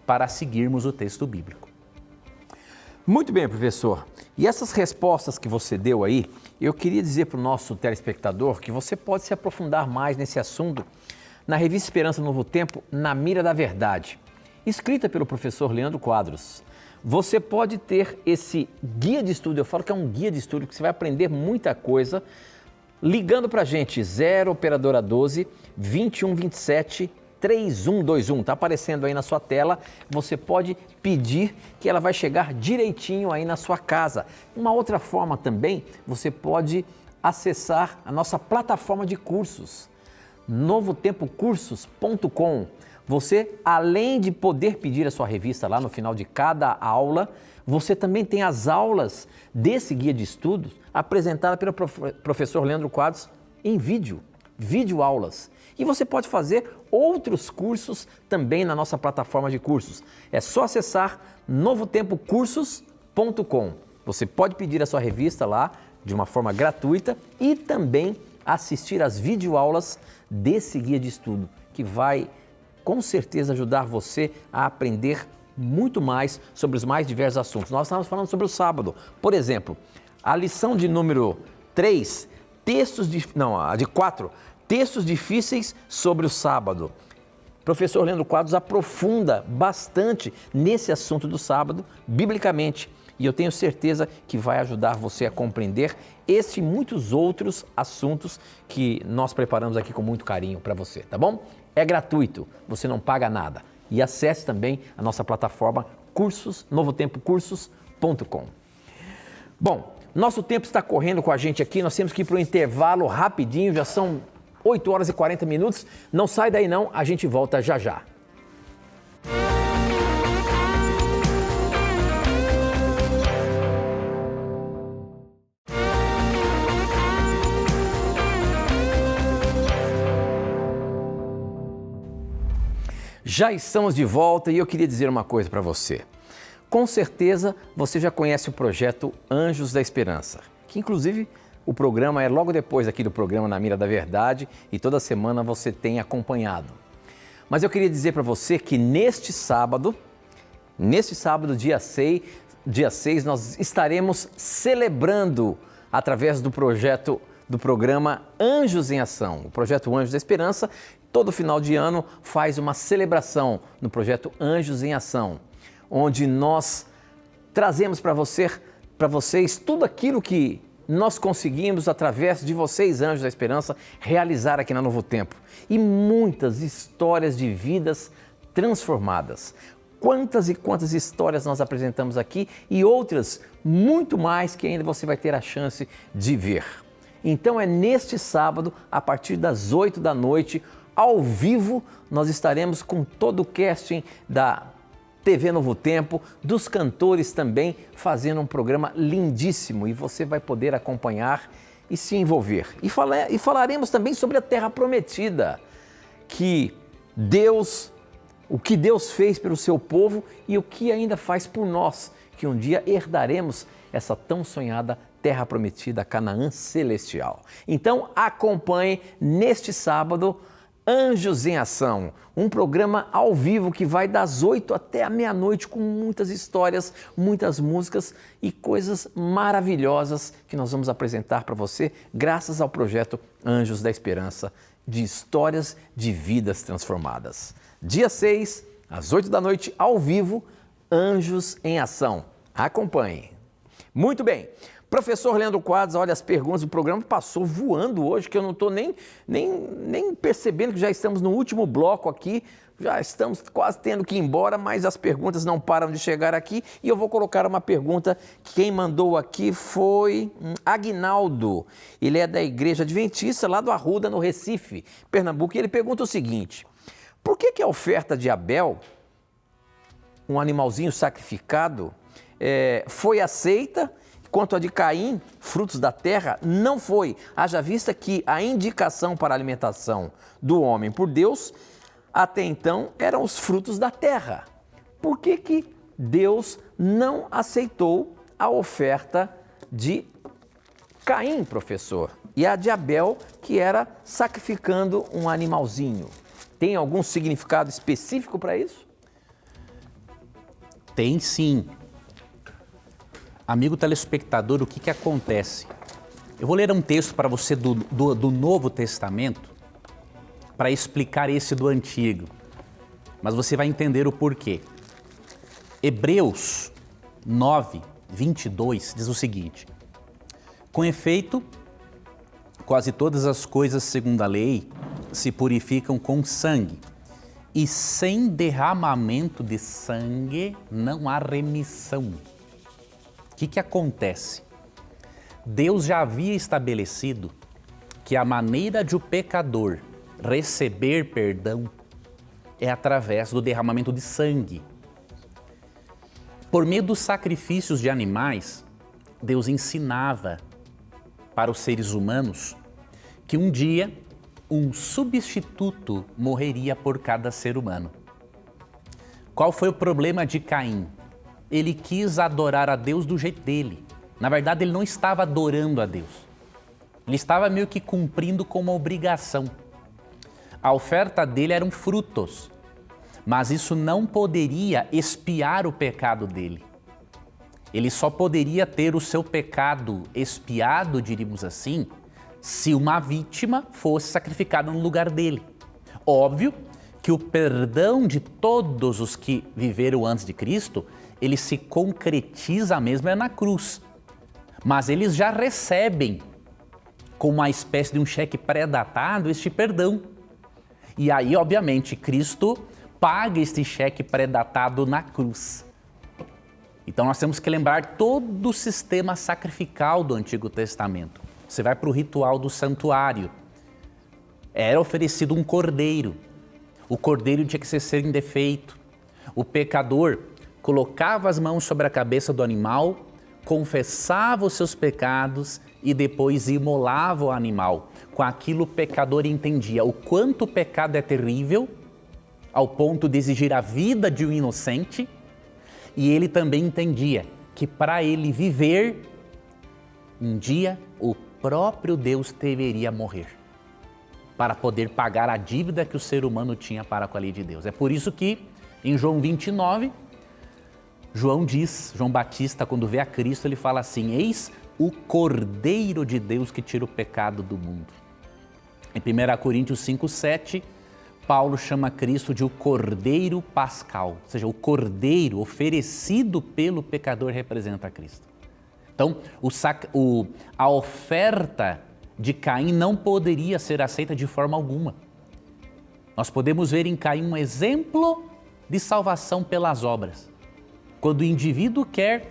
para seguirmos o texto bíblico. Muito bem, professor. E essas respostas que você deu aí, eu queria dizer para o nosso telespectador que você pode se aprofundar mais nesse assunto na revista Esperança Novo Tempo, Na Mira da Verdade, escrita pelo professor Leandro Quadros. Você pode ter esse guia de estudo, eu falo que é um guia de estudo, que você vai aprender muita coisa, ligando para a gente, 0 operadora 12 2127 3121, está aparecendo aí na sua tela, você pode pedir que ela vai chegar direitinho aí na sua casa. Uma outra forma também, você pode acessar a nossa plataforma de cursos, novotempocursos.com. Você, além de poder pedir a sua revista lá no final de cada aula, você também tem as aulas desse guia de estudos apresentada pelo professor Leandro Quadros em vídeo aulas. E você pode fazer outros cursos também na nossa plataforma de cursos. É só acessar novotempocursos.com. Você pode pedir a sua revista lá de uma forma gratuita e também assistir às videoaulas desse guia de estudo, que vai com certeza ajudar você a aprender muito mais sobre os mais diversos assuntos. Nós estamos falando sobre o sábado. Por exemplo, a lição de número 3, a de 4, textos difíceis sobre o sábado. O professor Leandro Quadros aprofunda bastante nesse assunto do sábado, biblicamente. E eu tenho certeza que vai ajudar você a compreender este e muitos outros assuntos que nós preparamos aqui com muito carinho para você, tá bom? É gratuito, você não paga nada. E acesse também a nossa plataforma cursos, novotempocursos.com. Bom, nosso tempo está correndo com a gente aqui, nós temos que ir para o intervalo rapidinho, já são 8 horas e 40 minutos. Não sai daí não, a gente volta já já. Já estamos de volta e eu queria dizer uma coisa para você. Com certeza você já conhece o projeto Anjos da Esperança, que inclusive o programa é logo depois aqui do programa Na Mira da Verdade e toda semana você tem acompanhado. Mas eu queria dizer para você que neste sábado, dia 6, nós estaremos celebrando através do programa Anjos em Ação, o projeto Anjos da Esperança. Todo final de ano faz uma celebração no projeto Anjos em Ação, onde nós trazemos para vocês tudo aquilo que nós conseguimos, através de vocês, Anjos da Esperança, realizar aqui na Novo Tempo. E muitas histórias de vidas transformadas. Quantas e quantas histórias nós apresentamos aqui e outras muito mais que ainda você vai ter a chance de ver. Então é neste sábado, a partir das 8 da noite, ao vivo, nós estaremos com todo o casting da TV Novo Tempo, dos cantores também, fazendo um programa lindíssimo e você vai poder acompanhar e se envolver. E falaremos também sobre a Terra Prometida, o que Deus fez pelo seu povo e o que ainda faz por nós, que um dia herdaremos essa tão sonhada Terra Prometida, Canaã Celestial. Então acompanhe neste sábado Anjos em Ação, um programa ao vivo que vai das 8 até a meia-noite com muitas histórias, muitas músicas e coisas maravilhosas que nós vamos apresentar para você graças ao projeto Anjos da Esperança, de histórias de vidas transformadas. Dia 6, às 8 da noite, ao vivo, Anjos em Ação. Acompanhe. Muito bem. Professor Leandro Quadros, olha, as perguntas do programa passou voando hoje, que eu não estou nem percebendo que já estamos no último bloco aqui, já estamos quase tendo que ir embora, mas as perguntas não param de chegar aqui e eu vou colocar uma pergunta que quem mandou aqui foi Aguinaldo. Ele é da Igreja Adventista lá do Arruda, no Recife, Pernambuco, e ele pergunta o seguinte: por que a oferta de Abel, um animalzinho sacrificado, foi aceita, quanto a de Caim, frutos da terra, não foi? Haja vista que a indicação para a alimentação do homem por Deus até então eram os frutos da terra. Por que Deus não aceitou a oferta de Caim, professor, e a de Abel, que era sacrificando um animalzinho? Tem algum significado específico para isso? Tem sim. Amigo telespectador, o que acontece? Eu vou ler um texto para você do Novo Testamento para explicar esse do Antigo, mas você vai entender o porquê. Hebreus 9, 22 diz o seguinte: com efeito, quase todas as coisas segundo a lei se purificam com sangue, e sem derramamento de sangue não há remissão. O que acontece? Deus já havia estabelecido que a maneira de o pecador receber perdão é através do derramamento de sangue. Por meio dos sacrifícios de animais, Deus ensinava para os seres humanos que um dia um substituto morreria por cada ser humano. Qual foi o problema de Caim? Ele quis adorar a Deus do jeito dele. Na verdade, ele não estava adorando a Deus. Ele estava meio que cumprindo com uma obrigação. A oferta dele eram frutos, mas isso não poderia expiar o pecado dele. Ele só poderia ter o seu pecado expiado, diríamos assim, se uma vítima fosse sacrificada no lugar dele. Óbvio que o perdão de todos os que viveram antes de Cristo, ele se concretiza mesmo na cruz. Mas eles já recebem, como uma espécie de um cheque pré-datado, este perdão. E aí, obviamente, Cristo paga este cheque pré-datado na cruz. Então nós temos que lembrar todo o sistema sacrificial do Antigo Testamento. Você vai para o ritual do santuário. Era oferecido um cordeiro. O cordeiro tinha que ser sem defeito. O pecador colocava as mãos sobre a cabeça do animal, confessava os seus pecados e depois imolava o animal. Com aquilo o pecador entendia o quanto o pecado é terrível, ao ponto de exigir a vida de um inocente, e ele também entendia que para ele viver, um dia o próprio Deus deveria morrer, para poder pagar a dívida que o ser humano tinha para com a lei de Deus. É por isso que em João 29, João Batista, quando vê a Cristo, ele fala assim: eis o Cordeiro de Deus que tira o pecado do mundo. Em 1 Coríntios 5:7, Paulo chama Cristo de o Cordeiro Pascal, ou seja, o Cordeiro oferecido pelo pecador representa Cristo. Então, a oferta de Caim não poderia ser aceita de forma alguma. Nós podemos ver em Caim um exemplo de salvação pelas obras. Quando o indivíduo quer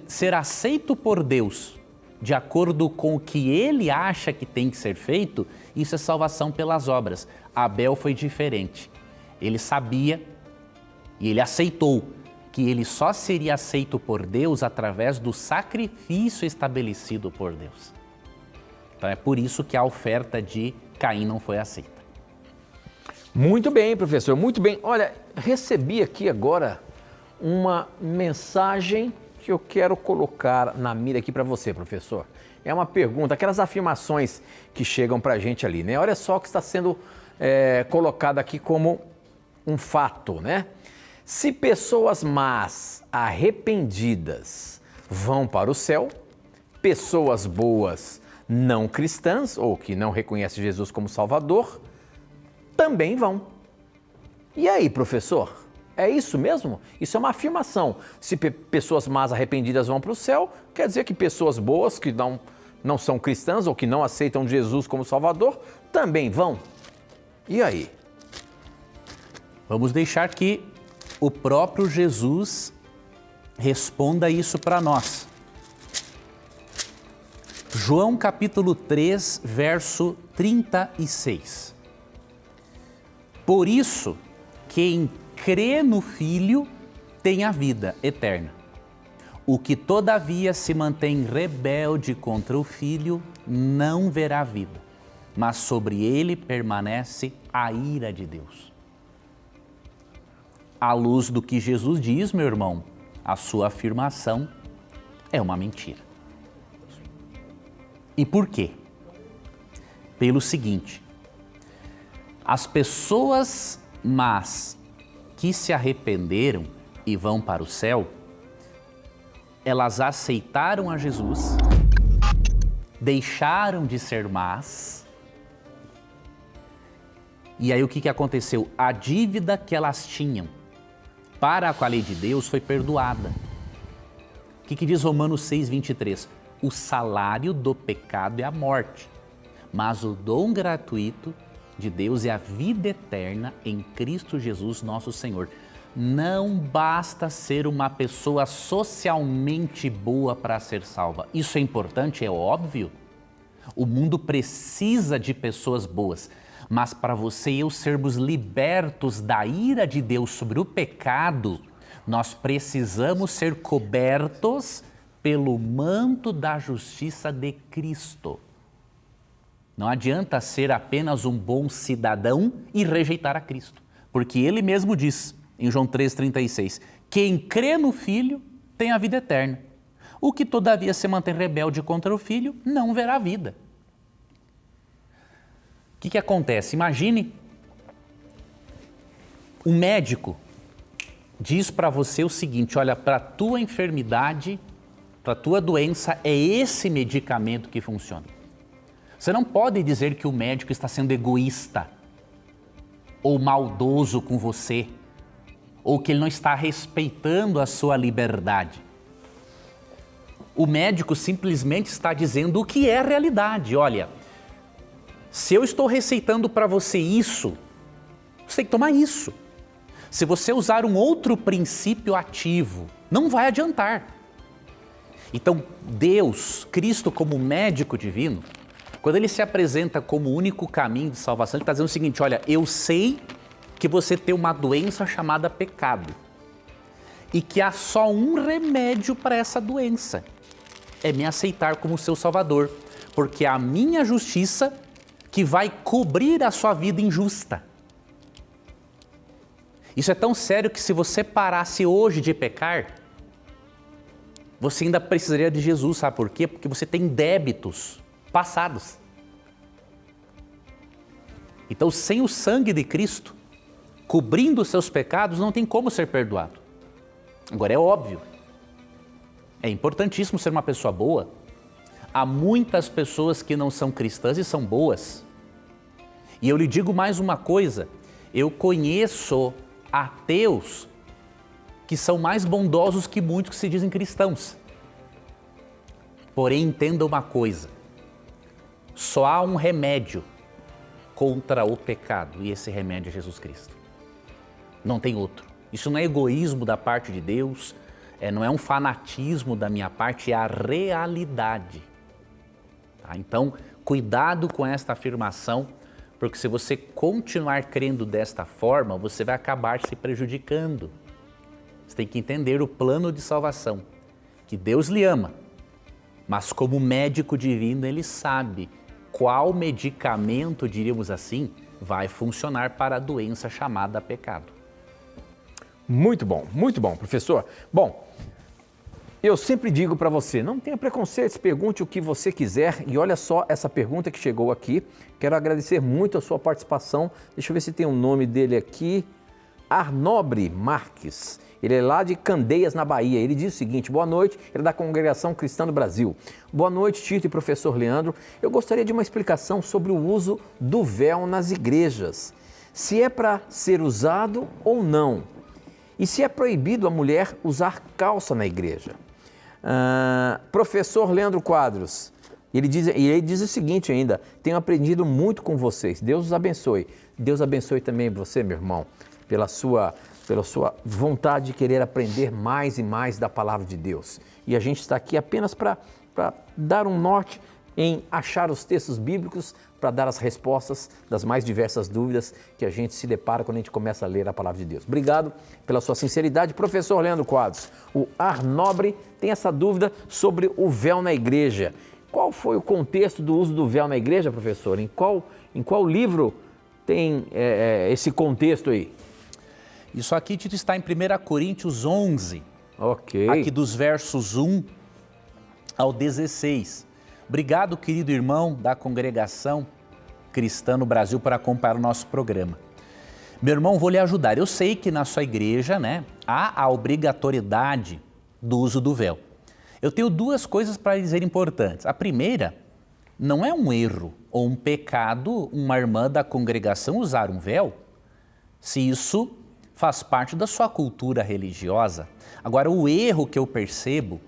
ser aceito por Deus, de acordo com o que ele acha que tem que ser feito, isso é salvação pelas obras. Abel foi diferente. Ele sabia e ele aceitou que ele só seria aceito por Deus através do sacrifício estabelecido por Deus. Então é por isso que a oferta de Caim não foi aceita. Muito bem, professor, muito bem. Olha, recebi aqui agora uma mensagem que eu quero colocar na mira aqui para você, professor. É uma pergunta, aquelas afirmações que chegam para a gente ali, né? Olha só o que está sendo colocado aqui como um fato, né? Se pessoas más, arrependidas, vão para o céu, pessoas boas, não cristãs, ou que não reconhecem Jesus como Salvador, também vão. E aí, professor? É isso mesmo? Isso é uma afirmação. Se pessoas más arrependidas vão para o céu, quer dizer que pessoas boas, que não são cristãs ou que não aceitam Jesus como Salvador, também vão. E aí? Vamos deixar que o próprio Jesus responda isso para nós. João capítulo 3, verso 36. Por isso, quem crê no Filho tem a vida eterna. O que todavia se mantém rebelde contra o Filho não verá vida, mas sobre ele permanece a ira de Deus. À luz do que Jesus diz, meu irmão, a sua afirmação é uma mentira. E por quê? Pelo seguinte: as pessoas más que se arrependeram e vão para o céu, elas aceitaram a Jesus, deixaram de ser más, e aí o que aconteceu? A dívida que elas tinham para com a lei de Deus foi perdoada. O que diz Romanos 6:23? O salário do pecado é a morte, mas o dom gratuito de Deus é a vida eterna em Cristo Jesus, nosso Senhor. Não basta ser uma pessoa socialmente boa para ser salva. Isso é importante, é óbvio. O mundo precisa de pessoas boas. Mas para você e eu sermos libertos da ira de Deus sobre o pecado, nós precisamos ser cobertos pelo manto da justiça de Cristo. Não adianta ser apenas um bom cidadão e rejeitar a Cristo. Porque ele mesmo diz, em João 3,36, quem crê no Filho tem a vida eterna. O que todavia se mantém rebelde contra o Filho não verá a vida. O que acontece? Imagine um médico diz para você o seguinte: olha, para a tua enfermidade, para a tua doença, é esse medicamento que funciona. Você não pode dizer que o médico está sendo egoísta ou maldoso com você, ou que ele não está respeitando a sua liberdade. O médico simplesmente está dizendo o que é a realidade. Olha, se eu estou receitando para você isso, você tem que tomar isso. Se você usar um outro princípio ativo, não vai adiantar. Então, Deus, Cristo como médico divino, quando ele se apresenta como o único caminho de salvação, ele está dizendo o seguinte: olha, eu sei que você tem uma doença chamada pecado e que há só um remédio para essa doença, é me aceitar como seu Salvador, porque é a minha justiça que vai cobrir a sua vida injusta. Isso é tão sério que se você parasse hoje de pecar, você ainda precisaria de Jesus, sabe por quê? Porque você tem débitos passados. Então, sem o sangue de Cristo, cobrindo os seus pecados, não tem como ser perdoado. Agora, é óbvio, é importantíssimo ser uma pessoa boa. Há muitas pessoas que não são cristãs e são boas. E eu lhe digo mais uma coisa, eu conheço ateus que são mais bondosos que muitos que se dizem cristãos. Porém, entenda uma coisa, só há um remédio contra o pecado, e esse remédio é Jesus Cristo. Não tem outro. Isso não é egoísmo da parte de Deus, não é um fanatismo da minha parte, é a realidade. Tá? Então, cuidado com esta afirmação, porque se você continuar crendo desta forma, você vai acabar se prejudicando. Você tem que entender o plano de salvação, que Deus lhe ama, mas como médico divino ele sabe qual medicamento, diríamos assim, vai funcionar para a doença chamada pecado. Muito bom, professor. Bom, eu sempre digo para você, não tenha preconceitos, pergunte o que você quiser. E olha só essa pergunta que chegou aqui. Quero agradecer muito a sua participação. Deixa eu ver se tem o nome dele aqui. Arnobre Marques. Ele é lá de Candeias, na Bahia. Ele diz o seguinte: boa noite, ele é da Congregação Cristã do Brasil. Boa noite, Tito e professor Leandro. Eu gostaria de uma explicação sobre o uso do véu nas igrejas. Se é para ser usado ou não. E se é proibido a mulher usar calça na igreja. Professor Leandro Quadros, ele diz o seguinte ainda: tenho aprendido muito com vocês. Deus os abençoe. Deus abençoe também você, meu irmão, pela sua vontade de querer aprender mais e mais da palavra de Deus. E a gente está aqui apenas para dar um norte em achar os textos bíblicos, para dar as respostas das mais diversas dúvidas que a gente se depara quando a gente começa a ler a palavra de Deus. Obrigado pela sua sinceridade. Professor Leandro Quadros, o Arnobre tem essa dúvida sobre o véu na igreja. Qual foi o contexto do uso do véu na igreja, professor? Em qual livro tem esse contexto aí? Isso aqui, Tito, está em 1 Coríntios 11, Ok. aqui dos versos 1 ao 16. Obrigado, querido irmão da congregação cristã no Brasil, por acompanhar o nosso programa. Meu irmão, vou lhe ajudar. Eu sei que na sua igreja, há a obrigatoriedade do uso do véu. Eu tenho duas coisas para dizer importantes. A primeira, não é um erro ou um pecado uma irmã da congregação usar um véu, se isso faz parte da sua cultura religiosa. Agora, o erro que eu percebo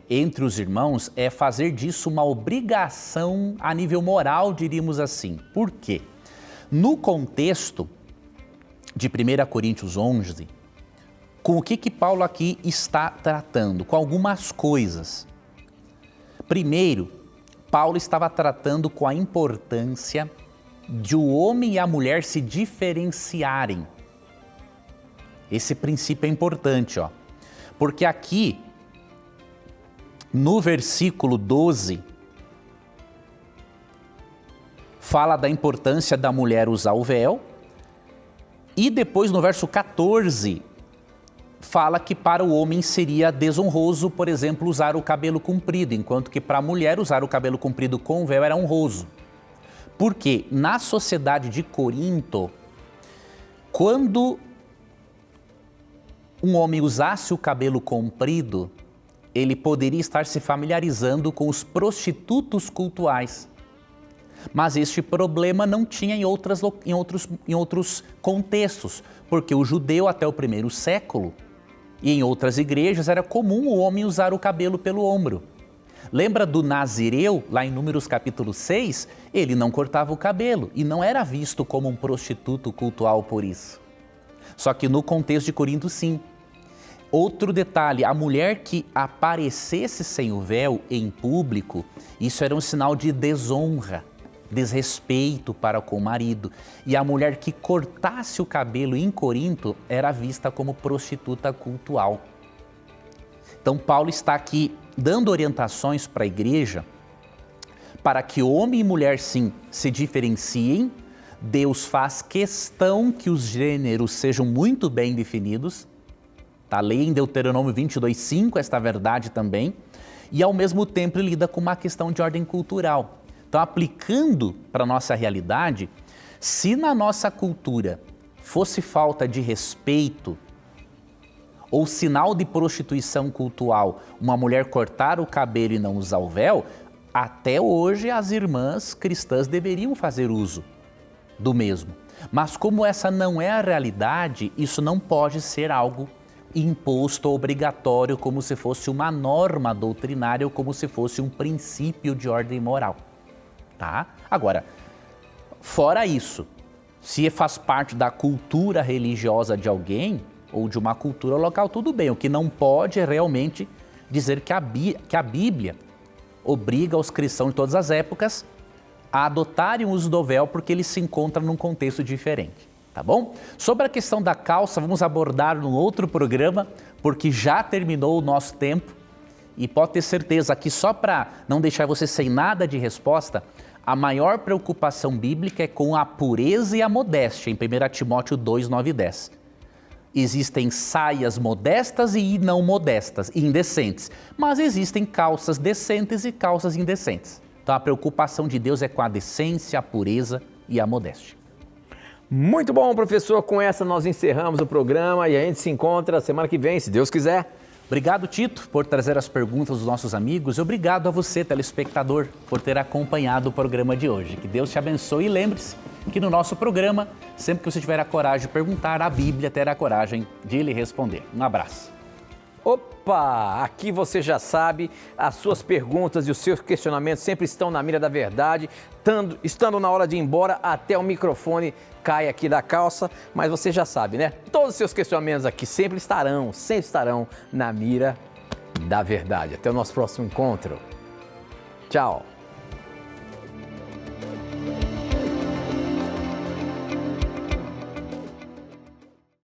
entre os irmãos é fazer disso uma obrigação a nível moral, diríamos assim. Por quê? No contexto de 1 Coríntios 11, com o que Paulo aqui está tratando? Com algumas coisas. Primeiro, Paulo estava tratando com a importância de o homem e a mulher se diferenciarem. Esse princípio é importante, porque aqui, no versículo 12, fala da importância da mulher usar o véu, e depois no verso 14, fala que para o homem seria desonroso, por exemplo, usar o cabelo comprido, enquanto que para a mulher usar o cabelo comprido com o véu era honroso. Porque na sociedade de Corinto, quando um homem usasse o cabelo comprido, ele poderia estar se familiarizando com os prostitutos cultuais. Mas este problema não tinha em outros contextos, porque o judeu até o primeiro século, e em outras igrejas, era comum o homem usar o cabelo pelo ombro. Lembra do Nazireu, lá em Números capítulo 6? Ele não cortava o cabelo e não era visto como um prostituto cultual por isso. Só que no contexto de Corinto, sim. Outro detalhe, a mulher que aparecesse sem o véu em público, isso era um sinal de desonra, desrespeito para com o marido. E a mulher que cortasse o cabelo em Corinto era vista como prostituta cultual. Então Paulo está aqui dando orientações para a igreja para que homem e mulher sim se diferenciem. Deus faz questão que os gêneros sejam muito bem definidos. Está lei em Deuteronômio 22:5, esta verdade também. E ao mesmo tempo ele lida com uma questão de ordem cultural. Então, aplicando para a nossa realidade, se na nossa cultura fosse falta de respeito ou sinal de prostituição cultural uma mulher cortar o cabelo e não usar o véu, até hoje as irmãs cristãs deveriam fazer uso do mesmo. Mas como essa não é a realidade, isso não pode ser algo imposto ou obrigatório como se fosse uma norma doutrinária ou como se fosse um princípio de ordem moral. Tá? Agora, fora isso, se faz parte da cultura religiosa de alguém ou de uma cultura local, tudo bem. O que não pode é realmente dizer que a Bíblia obriga os cristãos de todas as épocas a adotarem o uso do véu porque ele se encontra num contexto diferente. Tá bom? Sobre a questão da calça, vamos abordar num outro programa, porque já terminou o nosso tempo. E pode ter certeza que só para não deixar você sem nada de resposta, a maior preocupação bíblica é com a pureza e a modéstia, em 1 Timóteo 2, 9 e 10. Existem saias modestas e não modestas, indecentes, mas existem calças decentes e calças indecentes. Então a preocupação de Deus é com a decência, a pureza e a modéstia. Muito bom, professor. Com essa nós encerramos o programa e a gente se encontra semana que vem, se Deus quiser. Obrigado, Tito, por trazer as perguntas dos nossos amigos e obrigado a você, telespectador, por ter acompanhado o programa de hoje. Que Deus te abençoe e lembre-se que no nosso programa, sempre que você tiver a coragem de perguntar, a Bíblia terá a coragem de lhe responder. Um abraço. Opa! Aqui você já sabe, as suas perguntas e os seus questionamentos sempre estão na mira da verdade, estando na hora de ir embora, até o microfone cai aqui da calça, mas você já sabe, né? Todos os seus questionamentos aqui sempre estarão na mira da verdade. Até o nosso próximo encontro. Tchau!